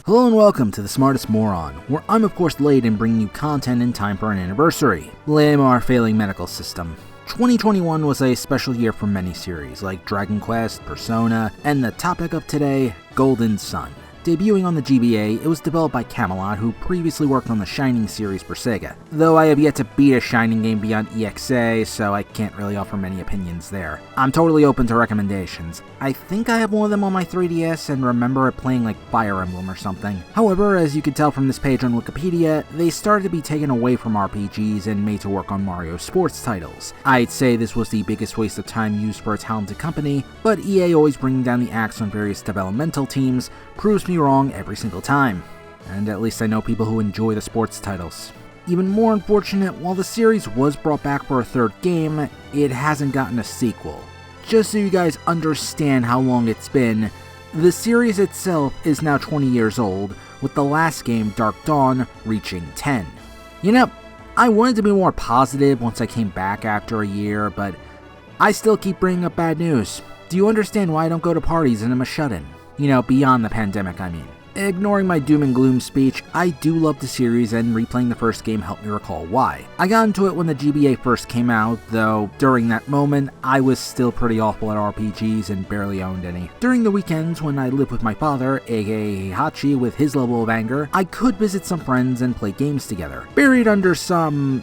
Hello and welcome to The Smartest Moron, where I'm of course late in bringing you content in time for an anniversary. Blame our failing medical system. 2021 was a special year for many series like Dragon Quest, Persona, and the topic of today, Golden Sun. Debuting on the GBA, it was developed by Camelot, who previously worked on the Shining series for Sega. Though I have yet to beat a Shining game beyond EXA, so I can't really offer many opinions there. I'm totally open to recommendations. I think I have one of them on my 3DS and remember it playing like Fire Emblem or something. However, as you can tell from this page on Wikipedia, they started to be taken away from RPGs and made to work on Mario sports titles. I'd say this was the biggest waste of time used for a talented company, but EA always bringing down the axe on various developmental teams proves me wrong every single time. And at least I know people who enjoy the sports titles. Even more unfortunate, while the series was brought back for a third game, it hasn't gotten a sequel. Just so you guys understand how long it's been, the series itself is now 20 years old, with the last game, Dark Dawn, reaching 10. You know, I wanted to be more positive once I came back after a year, but I still keep bringing up bad news. Do you understand why I don't go to parties and I'm a shut-in? You know, beyond the pandemic, I mean. Ignoring my doom and gloom speech, I do love the series and replaying the first game helped me recall why. I got into it when the GBA first came out, though during that moment, I was still pretty awful at RPGs and barely owned any. During the weekends when I lived with my father, aka Hachi, with his level of anger, I could visit some friends and play games together. Buried under some...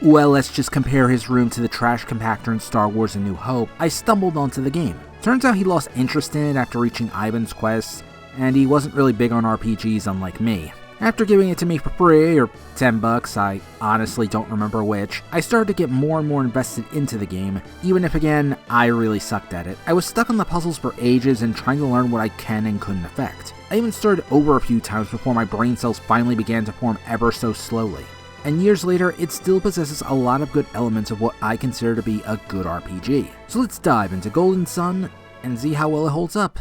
well, let's just compare his room to the trash compactor in Star Wars A New Hope, I stumbled onto the game. Turns out he lost interest in it after reaching Ivan's quest, and he wasn't really big on RPGs unlike me. After giving it to me for free, or $10, I honestly don't remember which, I started to get more and more invested into the game, even if again, I really sucked at it. I was stuck on the puzzles for ages and trying to learn what I can and couldn't affect. I even started over a few times before my brain cells finally began to form ever so slowly. And years later, it still possesses a lot of good elements of what I consider to be a good RPG. So let's dive into Golden Sun and see how well it holds up.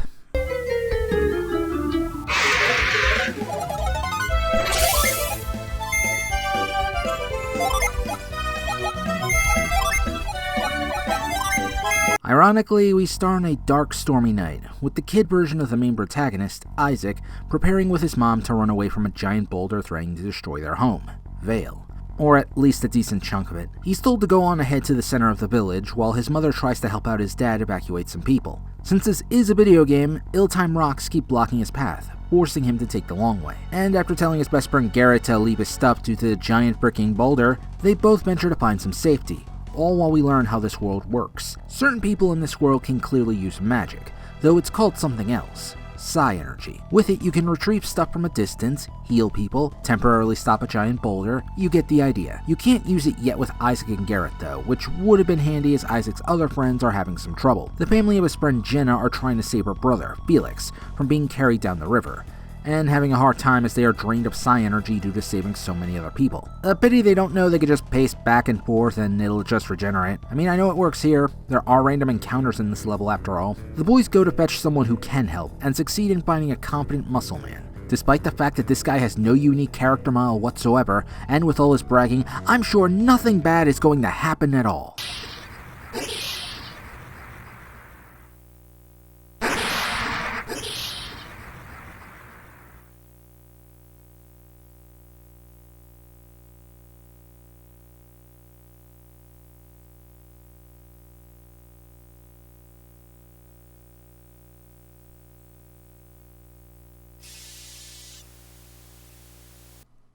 Ironically, we start on a dark, stormy night, with the kid version of the main protagonist, Isaac, preparing with his mom to run away from a giant boulder threatening to destroy their home, Vale. Or at least a decent chunk of it. He's told to go on ahead to the center of the village, while his mother tries to help out his dad evacuate some people. Since this is a video game, ill-timed rocks keep blocking his path, forcing him to take the long way. And after telling his best friend Garret to leave his stuff due to the giant freaking boulder, they both venture to find some safety, all while we learn how this world works. Certain people in this world can clearly use magic, though it's called something else. Psyenergy. With it, you can retrieve stuff from a distance, heal people, temporarily stop a giant boulder. You get the idea. You can't use it yet with Isaac and Garret though, which would have been handy as Isaac's other friends are having some trouble. The family of his friend Jenna are trying to save her brother, Felix, from being carried down the river, and having a hard time as they are drained of Psyenergy due to saving so many other people. A pity they don't know they could just pace back and forth and it'll just regenerate. I mean, I know it works here. There are random encounters in this level after all. The boys go to fetch someone who can help and succeed in finding a competent muscle man. Despite the fact that this guy has no unique character model whatsoever, and with all his bragging, I'm sure nothing bad is going to happen at all.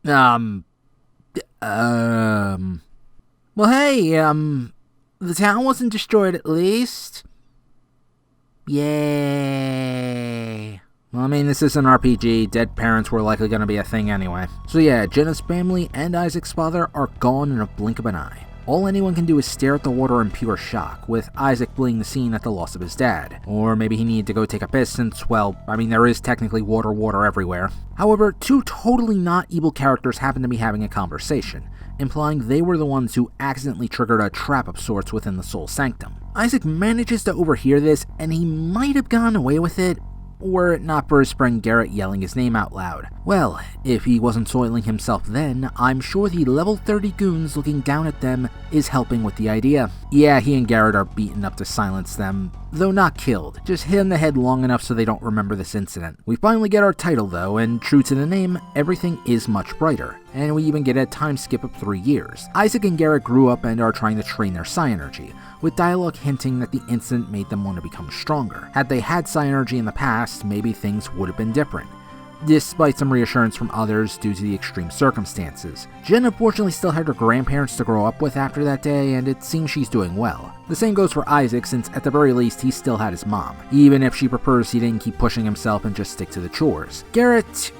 Well, hey, the town wasn't destroyed at least. Yay. Well, I mean, this is an RPG, dead parents were likely gonna be a thing anyway. So yeah, Jenna's family and Isaac's father are gone in a blink of an eye. All anyone can do is stare at the water in pure shock, with Isaac fleeing the scene at the loss of his dad. Or maybe he needed to go take a piss since, well, I mean, there is technically water everywhere. However, two totally not evil characters happen to be having a conversation, implying they were the ones who accidentally triggered a trap of sorts within the Soul Sanctum. Isaac manages to overhear this, and he might have gotten away with it, were it not for his friend Garret yelling his name out loud. Well, if he wasn't soiling himself then, I'm sure the level 30 goons looking down at them is helping with the idea. Yeah, he and Garret are beaten up to silence them, though not killed, just hit in the head long enough so they don't remember this incident. We finally get our title though, and true to the name, everything is much brighter, and we even get a time skip of 3 years. Isaac and Garret grew up and are trying to train their Psyenergy, with dialogue hinting that the incident made them want to become stronger. Had they had Psyenergy in the past, maybe things would have been different, despite some reassurance from others due to the extreme circumstances. Jen unfortunately still had her grandparents to grow up with after that day, and it seems she's doing well. The same goes for Isaac, since at the very least he still had his mom, even if she prefers he didn't keep pushing himself and just stick to the chores. Garret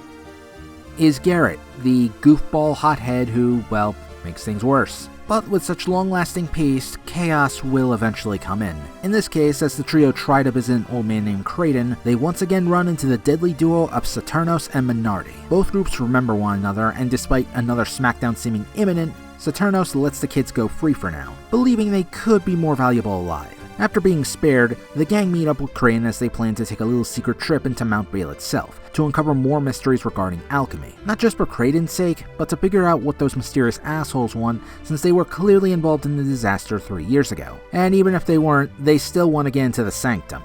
is Garret, the goofball hothead who, well, makes things worse. But with such long-lasting peace, chaos will eventually come in. In this case, as the trio try to visit an old man named Kraden, they once again run into the deadly duo of Saturos and Menardi. Both groups remember one another, and despite another smackdown seeming imminent, Saturos lets the kids go free for now, believing they could be more valuable alive. After being spared, the gang meet up with Kraden as they plan to take a little secret trip into Mount Vale itself, to uncover more mysteries regarding alchemy. Not just for Kraden's sake, but to figure out what those mysterious assholes want, since they were clearly involved in the disaster 3 years ago. And even if they weren't, they still want to get into the Sanctum.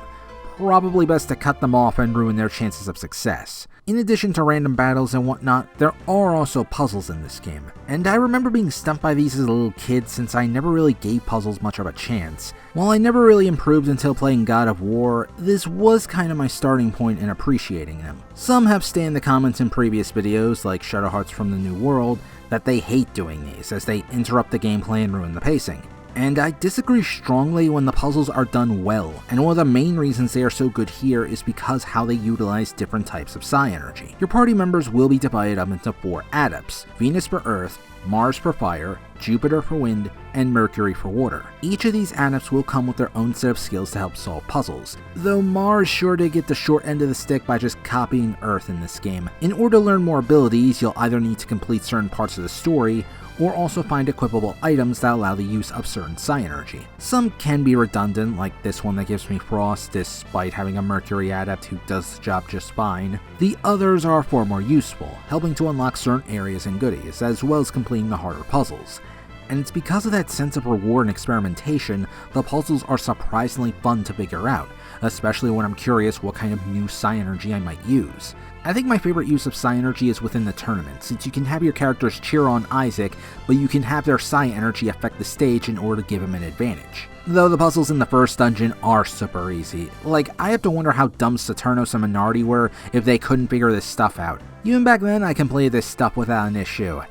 Probably best to cut them off and ruin their chances of success. In addition to random battles and whatnot, there are also puzzles in this game, and I remember being stumped by these as a little kid since I never really gave puzzles much of a chance. While I never really improved until playing God of War, this was kind of my starting point in appreciating them. Some have stated in the comments in previous videos, like Shadowhearts from the New World, that they hate doing these as they interrupt the gameplay and ruin the pacing. And I disagree strongly when the puzzles are done well, and one of the main reasons they are so good here is because how they utilize different types of Psyenergy. Your party members will be divided up into 4 Adepts: Venus for Earth, Mars for Fire, Jupiter for Wind, and Mercury for Water. Each of these Adepts will come with their own set of skills to help solve puzzles, though Mars sure did get the short end of the stick by just copying Earth in this game. In order to learn more abilities, you'll either need to complete certain parts of the story, or also find equipable items that allow the use of certain Psyenergy. Some can be redundant, like this one that gives me Frost despite having a Mercury Adept who does the job just fine. The others are far more useful, helping to unlock certain areas and goodies, as well as completing the harder puzzles. And it's because of that sense of reward and experimentation, the puzzles are surprisingly fun to figure out, especially when I'm curious what kind of new Psyenergy I might use. I think my favorite use of Psyenergy is within the tournament, since you can have your characters cheer on Isaac, but you can have their Psyenergy affect the stage in order to give him an advantage. Though the puzzles in the first dungeon are super easy. Like, I have to wonder how dumb Saturos and Menardi were if they couldn't figure this stuff out. Even back then, I completed this stuff without an issue,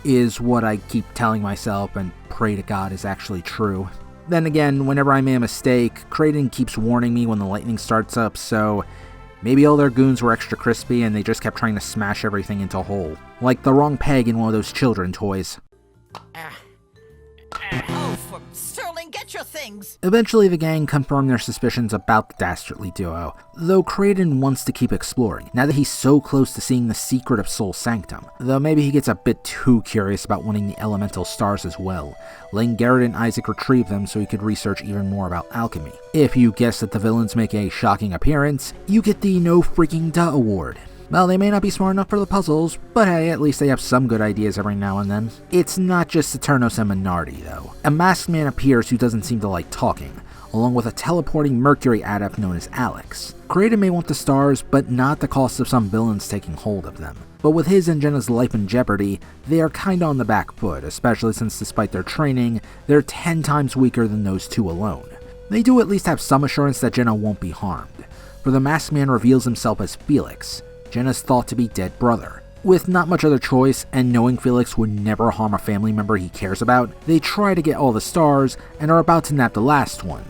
is what I keep telling myself and pray to God is actually true. Then again, whenever I make a mistake, Kraden keeps warning me when the lightning starts up, so maybe all their goons were extra crispy and they just kept trying to smash everything into a hole. Like the wrong peg in one of those children toys. Oh, for Sterling, get your things! Eventually the gang confirmed their suspicions about the dastardly duo, though Kraden wants to keep exploring, now that he's so close to seeing the secret of Soul Sanctum, though maybe he gets a bit too curious about wanting the elemental stars as well, letting Garret and Isaac retrieve them so he could research even more about alchemy. If you guess that the villains make a shocking appearance, you get the No Freaking Duh award. Well, they may not be smart enough for the puzzles, but hey, at least they have some good ideas every now and then. It's not just Saturos and Menardi, though. A masked man appears who doesn't seem to like talking, along with a teleporting Mercury adept known as Alex. Kraden may want the stars, but not at the cost of some villains taking hold of them. But with his and Jenna's life in jeopardy, they are kinda on the back foot, especially since despite their training, they're 10 times weaker than those two alone. They do at least have some assurance that Jenna won't be harmed, for the masked man reveals himself as Felix, Jenna's thought to be dead brother. With not much other choice, and knowing Felix would never harm a family member he cares about, they try to get all the stars, and are about to nab the last one.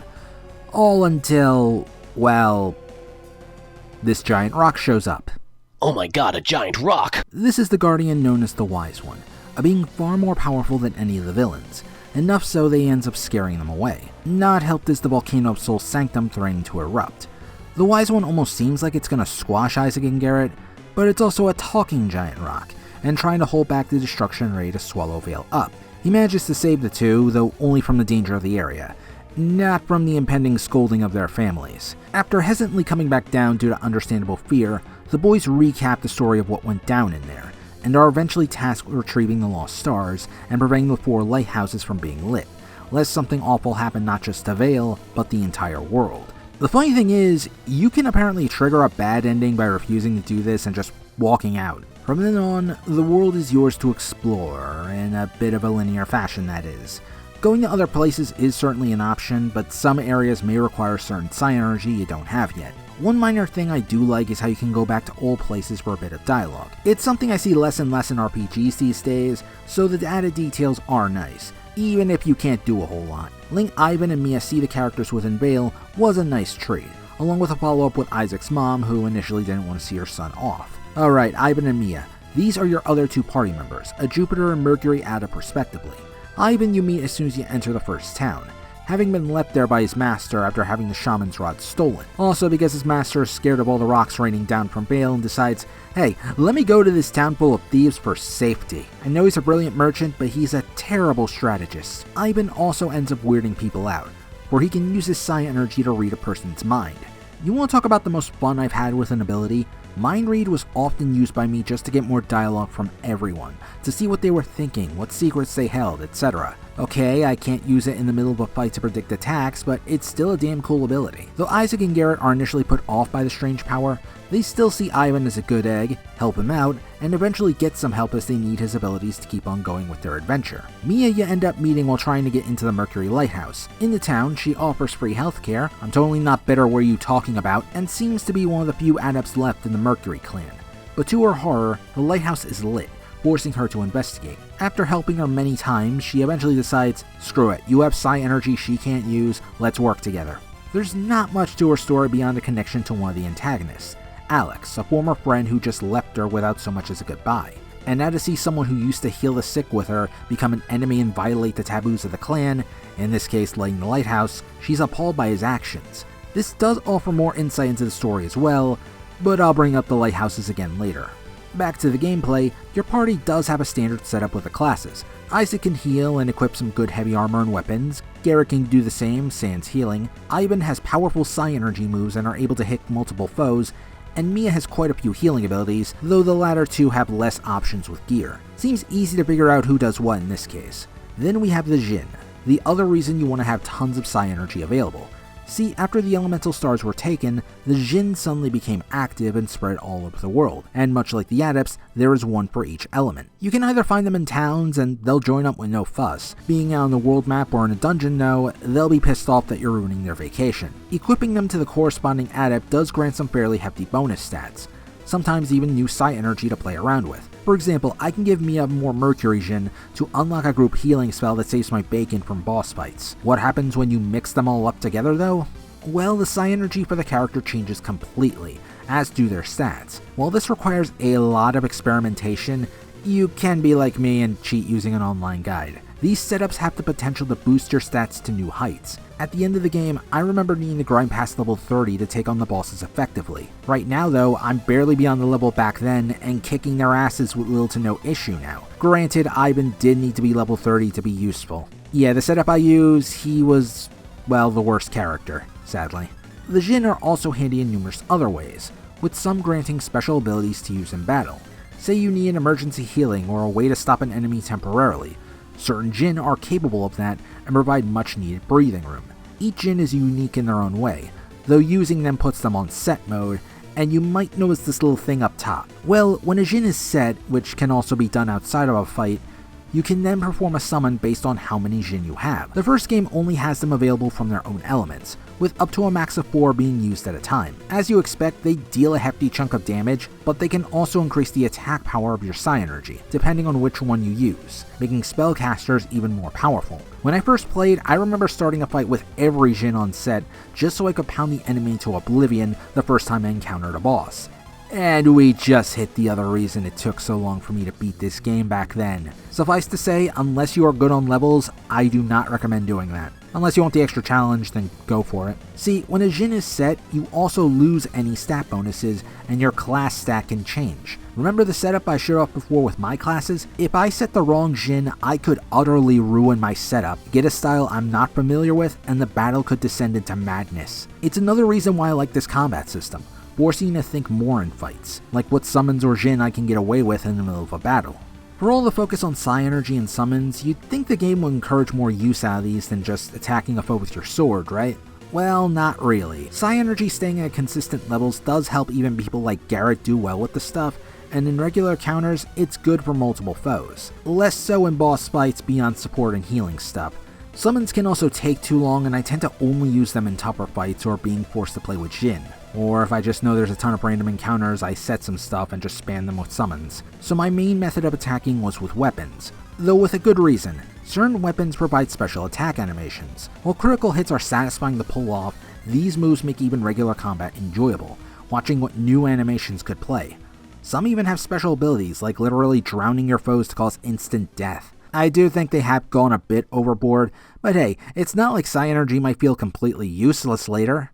All until, well, this giant rock shows up. Oh my god, a giant rock! This is the Guardian known as the Wise One, a being far more powerful than any of the villains, enough so they ends up scaring them away. Not helped is the volcano of Soul Sanctum threatening to erupt. The Wise One almost seems like it's gonna squash Isaac and Garret, but it's also a talking giant rock, and trying to hold back the destruction ready to swallow Vale up. He manages to save the two, though only from the danger of the area, not from the impending scolding of their families. After hesitantly coming back down due to understandable fear, the boys recap the story of what went down in there, and are eventually tasked with retrieving the lost stars and preventing the 4 lighthouses from being lit, lest something awful happen not just to Vale, but the entire world. The funny thing is, you can apparently trigger a bad ending by refusing to do this and just walking out. From then on, the world is yours to explore, in a bit of a linear fashion that is. Going to other places is certainly an option, but some areas may require certain Psyenergy you don't have yet. One minor thing I do like is how you can go back to old places for a bit of dialogue. It's something I see less and less in RPGs these days, so the added details are nice, even if you can't do a whole lot. Letting Ivan and Mia see the characters within Vale was a nice treat, along with a follow-up with Isaac's mom, who initially didn't want to see her son off. Alright, Ivan and Mia, these are your other 2 party members, a Jupiter and Mercury adept respectively. Ivan you meet as soon as you enter the first town, having been left there by his master after having the shaman's rod stolen. Also because his master is scared of all the rocks raining down from Vale and decides, hey, let me go to this town full of thieves for safety. I know he's a brilliant merchant, but he's a terrible strategist. Ivan also ends up weirding people out, where he can use his Psyenergy to read a person's mind. You want to talk about the most fun I've had with an ability? Mind Read was often used by me just to get more dialogue from everyone, to see what they were thinking, what secrets they held, etc. Okay, I can't use it in the middle of a fight to predict attacks, but it's still a damn cool ability. Though Isaac and Garret are initially put off by the strange power, they still see Ivan as a good egg, help him out, and eventually get some help as they need his abilities to keep on going with their adventure. Mia you end up meeting while trying to get into the Mercury Lighthouse. In the town, she offers free healthcare, I'm totally not bitter where you talking about, and seems to be one of the few adepts left in the Mercury clan. But to her horror, the lighthouse is lit, forcing her to investigate. After helping her many times, she eventually decides, screw it, you have Psyenergy she can't use, let's work together. There's not much to her story beyond a connection to one of the antagonists, Alex, a former friend who just left her without so much as a goodbye. And now to see someone who used to heal the sick with her become an enemy and violate the taboos of the clan, in this case lighting the lighthouse, she's appalled by his actions. This does offer more insight into the story as well, but I'll bring up the lighthouses again later. Back to the gameplay, your party does have a standard setup with the classes. Isaac can heal and equip some good heavy armor and weapons, Garret can do the same, sans healing, Ivan has powerful Psyenergy moves and are able to hit multiple foes, and Mia has quite a few healing abilities, though the latter 2 have less options with gear. Seems easy to figure out who does what in this case. Then we have the Jinn, the other reason you want to have tons of Psyenergy available. See, after the elemental stars were taken, the Jinn suddenly became active and spread all over the world, and much like the Adepts, there is one for each element. You can either find them in towns and they'll join up with no fuss. Being out on the world map or in a dungeon though, they'll be pissed off that you're ruining their vacation. Equipping them to the corresponding Adept does grant some fairly hefty bonus stats, sometimes even new Psyenergy to play around with. For example, I can give Mia more Mercury Jinn to unlock a group healing spell that saves my bacon from boss fights. What happens when you mix them all up together though? Well, the Psyenergy for the character changes completely, as do their stats. While this requires a lot of experimentation, you can be like me and cheat using an online guide. These setups have the potential to boost your stats to new heights. At the end of the game, I remember needing to grind past level 30 to take on the bosses effectively. Right now though, I'm barely beyond the level back then and kicking their asses with little to no issue now. Granted, Ivan did need to be level 30 to be useful. Yeah, the setup I use, he was, well, the worst character, sadly. The Jinn are also handy in numerous other ways, with some granting special abilities to use in battle. Say you need emergency healing or a way to stop an enemy temporarily. Certain Jinn are capable of that and provide much needed breathing room. Each Jinn is unique in their own way, though using them puts them on set mode, and you might notice this little thing up top. Well, when a Jinn is set, which can also be done outside of a fight, you can then perform a summon based on how many Jinn you have. The first game only has them available from their own elements, with up to a max of 4 being used at a time. As you expect, they deal a hefty chunk of damage, but they can also increase the attack power of your Psyenergy, depending on which one you use, making spellcasters even more powerful. When I first played, I remember starting a fight with every Jinn on set, just so I could pound the enemy into oblivion the first time I encountered a boss. And we just hit the other reason it took so long for me to beat this game back then. Suffice to say, unless you are good on levels, I do not recommend doing that. Unless you want the extra challenge, then go for it. See, when a Jin is set, you also lose any stat bonuses, and your class stat can change. Remember the setup I showed off before with my classes? If I set the wrong Jin, I could utterly ruin my setup, get a style I'm not familiar with, and the battle could descend into madness. It's another reason why I like this combat system, forcing you to think more in fights, like what summons or Jin I can get away with in the middle of a battle. For all the focus on Psyenergy and summons, you'd think the game would encourage more use out of these than just attacking a foe with your sword, right? Well, not really. Psyenergy staying at consistent levels does help even people like Garret do well with the stuff, and in regular counters, it's good for multiple foes. Less so in boss fights beyond support and healing stuff. Summons can also take too long, and I tend to only use them in tougher fights or being forced to play with Jin. Or if I just know there's a ton of random encounters, I set some stuff and just spam them with summons. So my main method of attacking was with weapons, though with a good reason. Certain weapons provide special attack animations. While critical hits are satisfying to pull off, these moves make even regular combat enjoyable, watching what new animations could play. Some even have special abilities, like literally drowning your foes to cause instant death. I do think they have gone a bit overboard, but hey, it's not like Psyenergy might feel completely useless later.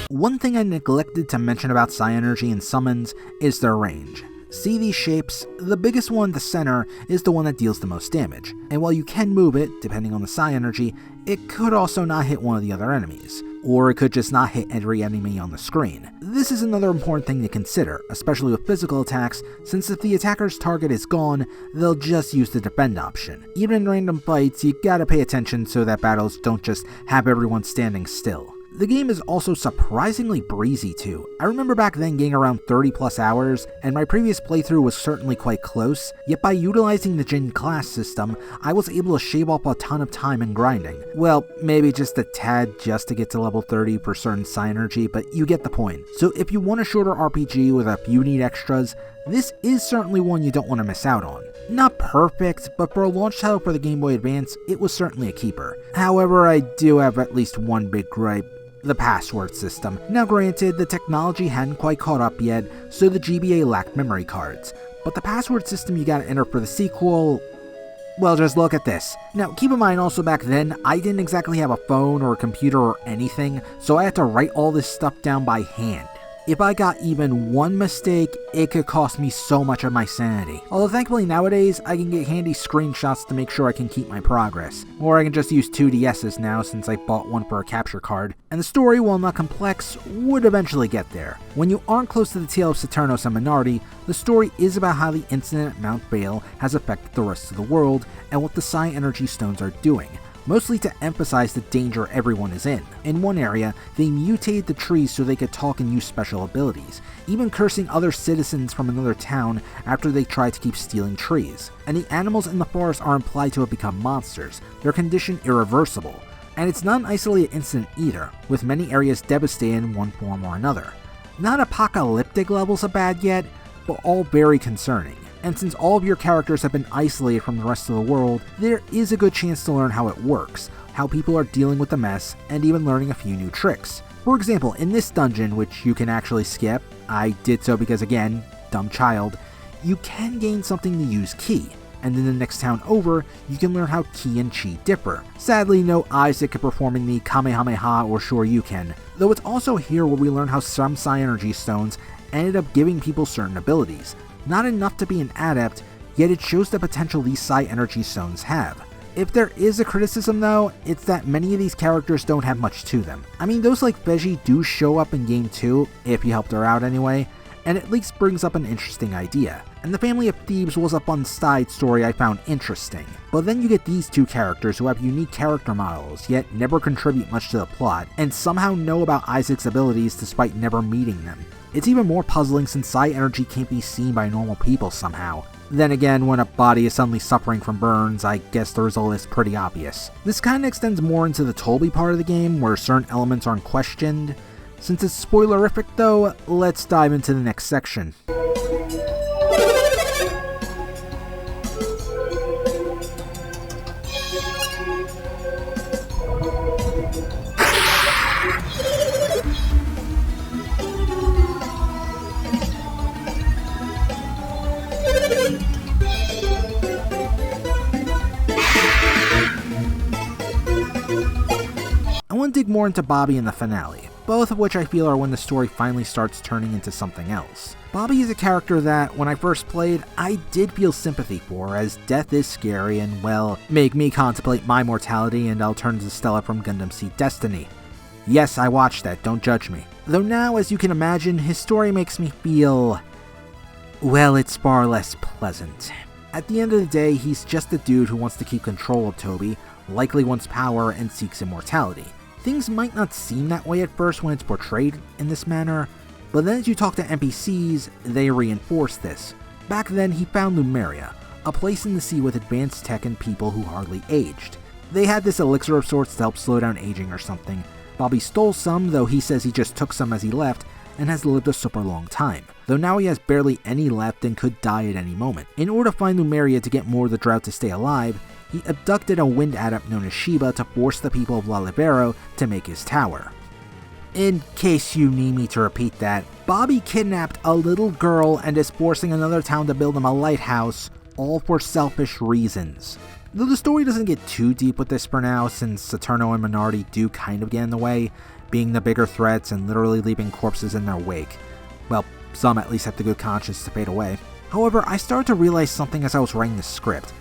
One thing I neglected to mention about Psyenergy and summons is their range. See these shapes? The biggest one in the center is the one that deals the most damage, and while you can move it, depending on the Psyenergy, it could also not hit one of the other enemies, or it could just not hit every enemy on the screen. This is another important thing to consider, especially with physical attacks, since if the attacker's target is gone, they'll just use the defend option. Even in random fights, you gotta pay attention so that battles don't just have everyone standing still. The game is also surprisingly breezy too. I remember back then getting around 30 plus hours, and my previous playthrough was certainly quite close, yet by utilizing the Jin class system, I was able to shave off a ton of time in grinding. Well, maybe just a tad just to get to level 30 for certain Psyenergy, but you get the point. So if you want a shorter RPG with a few neat extras, this is certainly one you don't want to miss out on. Not perfect, but for a launch title for the Game Boy Advance, it was certainly a keeper. However, I do have at least one big gripe. The password system. Now granted, the technology hadn't quite caught up yet, so the GBA lacked memory cards. But the password system you gotta enter for the sequel, well, just look at this. Now keep in mind also back then, I didn't exactly have a phone or a computer or anything, so I had to write all this stuff down by hand. If I got even one mistake, it could cost me so much of my sanity. Although thankfully nowadays, I can get handy screenshots to make sure I can keep my progress. Or I can just use 2DS's now since I bought one for a capture card. And the story, while not complex, would eventually get there. When you aren't close to the tale of Saturos and Menardi, the story is about how the incident at Mount Vale has affected the rest of the world and what the Psyenergy stones are doing. Mostly to emphasize the danger everyone is in. In one area, they mutated the trees so they could talk and use special abilities, even cursing other citizens from another town after they tried to keep stealing trees. And the animals in the forest are implied to have become monsters, their condition irreversible. And it's not an isolated incident either, with many areas devastated in one form or another. Not apocalyptic levels of bad yet, but all very concerning. And since all of your characters have been isolated from the rest of the world, there is a good chance to learn how it works, how people are dealing with the mess, and even learning a few new tricks. For example, in this dungeon, which you can actually skip, I did so because again, dumb child, you can gain something to use Ki, and in the next town over, you can learn how Ki and Chi differ. Sadly, no Isaac performing the Kamehameha or Shoryuken, though it's also here where we learn how some Psyenergy stones ended up giving people certain abilities. Not enough to be an adept, yet it shows the potential these Psyenergy stones have. If there is a criticism though, it's that many of these characters don't have much to them. I mean, those like Veggie do show up in game 2, if you helped her out anyway, and at least brings up an interesting idea. And the Family of Thieves was a fun side story I found interesting. But then you get these two characters who have unique character models, yet never contribute much to the plot, and somehow know about Isaac's abilities despite never meeting them. It's even more puzzling since Psyenergy can't be seen by normal people somehow. Then again, when a body is suddenly suffering from burns, I guess the result is pretty obvious. This kinda extends more into the Toby part of the game, where certain elements aren't questioned. Since it's spoilerific though, let's dive into the next section. want to dig more into Bobby in the finale, both of which I feel are when the story finally starts turning into something else. Bobby is a character that, when I first played, I did feel sympathy for, as death is scary and, well, make me contemplate my mortality, and I'll turn to Stella from Gundam Seed Destiny. Yes, I watched that, don't judge me. Though now, as you can imagine, his story makes me feel, well, it's far less pleasant. At the end of the day, he's just a dude who wants to keep control of Toby, likely wants power, and seeks immortality. Things might not seem that way at first when it's portrayed in this manner, but then as you talk to NPCs, they reinforce this. Back then, he found Lumeria, a place in the sea with advanced tech and people who hardly aged. They had this elixir of sorts to help slow down aging or something. Bobby stole some, though he says he just took some as he left, and has lived a super long time, though now he has barely any left and could die at any moment. In order to find Lumeria to get more of the drought to stay alive, he abducted a wind adept known as Sheba to force the people of Lalibero to make his tower. In case you need me to repeat that, Bobby kidnapped a little girl and is forcing another town to build him a lighthouse, all for selfish reasons. Though the story doesn't get too deep with this for now, since Saturos and Menardi do kind of get in the way, being the bigger threats and literally leaving corpses in their wake. Well, some at least have the good conscience to fade away. However, I started to realize something as I was writing the script.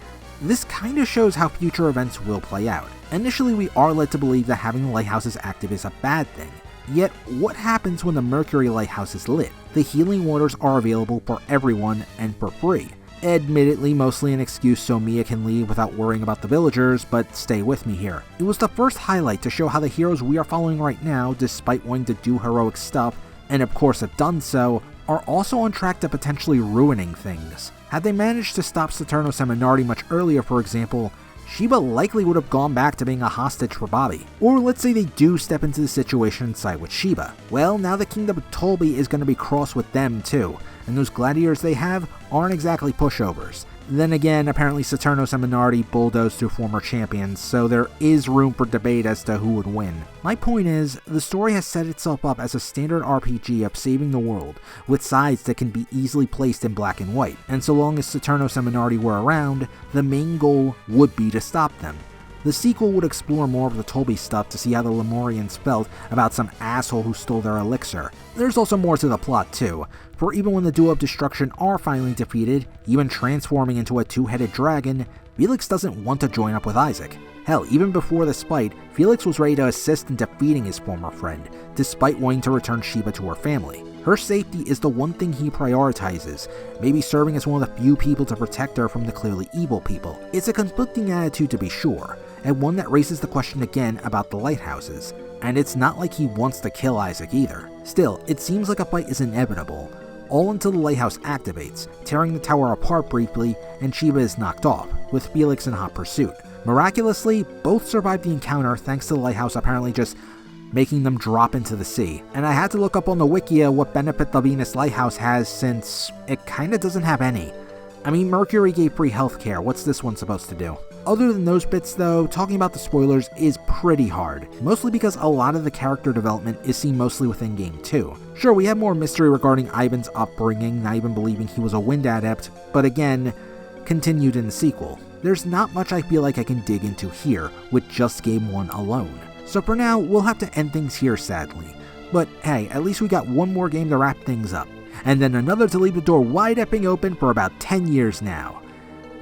This kinda shows how future events will play out. Initially, we are led to believe that having the lighthouses active is a bad thing. Yet, what happens when the Mercury lighthouse is lit? The healing waters are available for everyone and for free. Admittedly, mostly an excuse so Mia can leave without worrying about the villagers, but stay with me here. It was the first highlight to show how the heroes we are following right now, despite wanting to do heroic stuff, and of course have done so, are also on track to potentially ruining things. Had they managed to stop Saturos and Menardi much earlier, for example, Sheba likely would have gone back to being a hostage for Bobby. Or let's say they do step into the situation and side with Sheba. Well, now the Kingdom of Tolby is going to be cross with them too, and those gladiators they have aren't exactly pushovers. Then again, apparently Saturos and Menardi bulldozed through former champions, so there is room for debate as to who would win. My point is, the story has set itself up as a standard RPG of saving the world, with sides that can be easily placed in black and white, and so long as Saturos and Menardi were around, the main goal would be to stop them. The sequel would explore more of the Tolby stuff to see how the Lemurians felt about some asshole who stole their elixir. There's also more to the plot too, for even when the Duo of Destruction are finally defeated, even transforming into a two-headed dragon, Felix doesn't want to join up with Isaac. Hell, even before this fight, Felix was ready to assist in defeating his former friend, despite wanting to return Sheba to her family. Her safety is the one thing he prioritizes, maybe serving as one of the few people to protect her from the clearly evil people. It's a conflicting attitude to be sure, and one that raises the question again about the lighthouses. And it's not like he wants to kill Isaac either. Still, it seems like a fight is inevitable, all until the lighthouse activates, tearing the tower apart briefly, and Sheba is knocked off, with Felix in hot pursuit. Miraculously, both survived the encounter thanks to the lighthouse apparently just making them drop into the sea. And I had to look up on the Wikia what benefit the Venus Lighthouse has, since it kinda doesn't have any. I mean, Mercury gave free healthcare, what's this one supposed to do? Other than those bits though, talking about the spoilers is pretty hard, mostly because a lot of the character development is seen mostly within game 2. Sure, we have more mystery regarding Ivan's upbringing, not even believing he was a wind adept, but again, continued in the sequel. There's not much I feel like I can dig into here, with just game 1 alone. So for now, we'll have to end things here sadly. But hey, at least we got one more game to wrap things up, and then another to leave the door wide effing open for about 10 years now.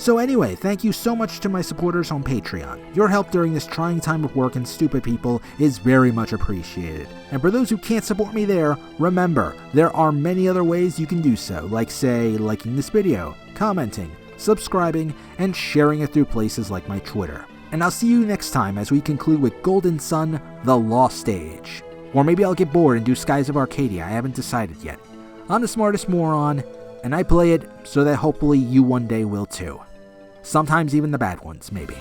So anyway, thank you so much to my supporters on Patreon. Your help during this trying time of work and stupid people is very much appreciated. And for those who can't support me there, remember, there are many other ways you can do so, like say, liking this video, commenting, subscribing, and sharing it through places like my Twitter. And I'll see you next time as we conclude with Golden Sun, The Lost Stage. Or maybe I'll get bored and do Skies of Arcadia, I haven't decided yet. I'm the smartest moron, and I play it so that hopefully you one day will too. Sometimes even the bad ones, maybe.